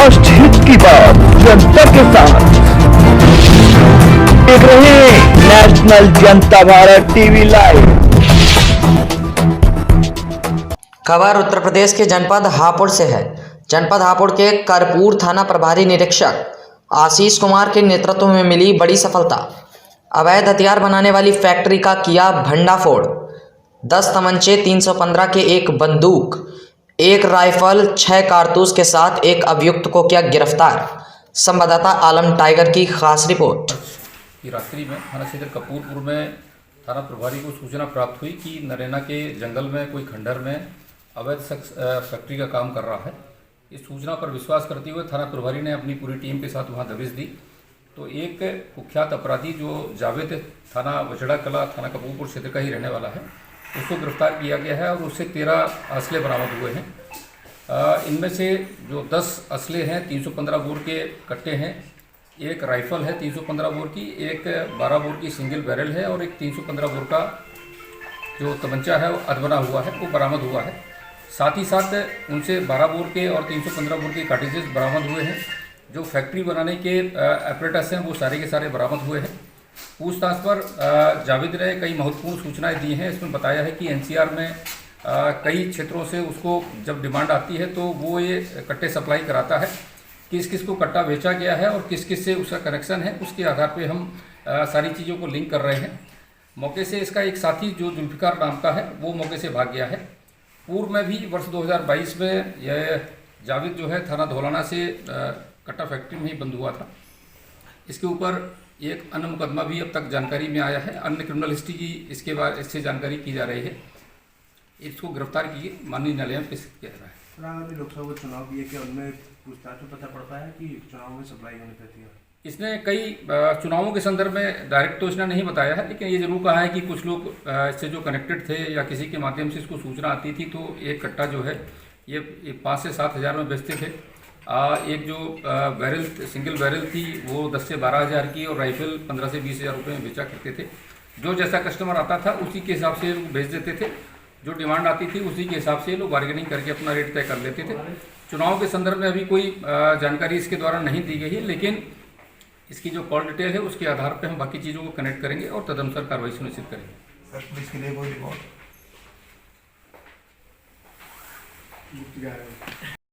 राष्ट्रहित की बात जनता के साथ। देख रहे हैं नेशनल जनता भारत टीवी लाइव। खबर उत्तर प्रदेश के जनपद हापुड़ से है। जनपद हापुड़ के करपूर थाना प्रभारी निरीक्षक आशीष कुमार के नेतृत्व में मिली बड़ी सफलता। अवैध हथियार बनाने वाली फैक्ट्री का किया भंडाफोड़। 10 तमंचे, 315 के एक बंदूक, एक राइफल, 6 कारतूस के साथ एक अभियुक्त को किया गिरफ्तार। संवाददाता आलम टाइगर की खास रिपोर्ट। की रात्रि में थाना क्षेत्र कपूरपुर में थाना प्रभारी को सूचना प्राप्त हुई कि नरेना के जंगल में कोई खंडहर में अवैध फैक्ट्री का काम कर रहा है। इस सूचना पर विश्वास करते हुए थाना प्रभारी ने अपनी पूरी टीम के साथ वहां दबिश दी। तो एक कुख्यात अपराधी जो जावेद थाना वचड़ा कला थाना कपूरपुर क्षेत्र का ही रहने वाला है, उसको गिरफ्तार किया गया है और उससे 13 असले बरामद हुए हैं। इनमें से जो 10 असले हैं, 315 बोर के कट्टे हैं, एक राइफल है 315 बोर की, एक 12 बोर की सिंगल बैरल है और एक 315 बोर का जो तमंचा है वो अधबना हुआ है, वो बरामद हुआ है। साथ ही साथ उनसे 12 बोर के और 315 बोर के कार्टिजेस बरामद हुए हैं। जो फैक्ट्री बनाने के एपरेटस हैं वो सारे के सारे बरामद हुए हैं। पूछताछ पर जावेद ने कई महत्वपूर्ण सूचनाएं दी हैं। इसमें बताया है कि एनसीआर में कई क्षेत्रों से उसको जब डिमांड आती है तो वो ये कट्टे सप्लाई कराता है। किस किस को कट्टा बेचा गया है और किस किस से उसका कनेक्शन है, उसके आधार पे हम सारी चीज़ों को लिंक कर रहे हैं। मौके से इसका एक साथी जो जुल्फिकार नाम का है वो मौके से भाग गया है। पूर्व में भी वर्ष 2022 में यह जावेद जो है थाना धौलाना से कट्टा फैक्ट्री में ही बंद हुआ था। इसके ऊपर एक अन्य मुकदमा भी अब तक जानकारी में आया है। अन्य क्रिमिनल हिस्ट्री की इसके बाद इससे जानकारी की जा रही है। इसको गिरफ्तार किए माननीय न्यायालय में पेश किया जा रहा है। आगामी लोकसभा चुनाव भी है कि उनमें पूछताछ में पता पड़ता है कि चुनाव में सप्लाई होने पड़ती है। इसने कई चुनावों के संदर्भ में डायरेक्ट तो इसने नहीं बताया है, लेकिन ये जरूर कहा है कि कुछ लोग इससे जो कनेक्टेड थे या किसी के माध्यम से इसको सूचना आती थी तो एक कट्टा जो है ये 5 से 7 हज़ार में बेचते थे। एक जो बैरल सिंगल बैरल थी वो 10 से 12 हज़ार की और राइफल 15 से 20 हज़ार रुपये में बेचा करते थे। जो जैसा कस्टमर आता था उसी के हिसाब से लोग बेच देते थे। जो डिमांड आती थी उसी के हिसाब से लोग बार्गेनिंग करके अपना रेट तय कर लेते थे। चुनाव के संदर्भ में अभी कोई जानकारी इसके द्वारा नहीं दी गई है, लेकिन इसकी जो कॉल डिटेल है उसके आधार पर हम बाकी चीज़ों को कनेक्ट करेंगे और तदनुसार कार्रवाई सुनिश्चित करेंगे। सर, पुलिस के लिए कोई रिपोर्ट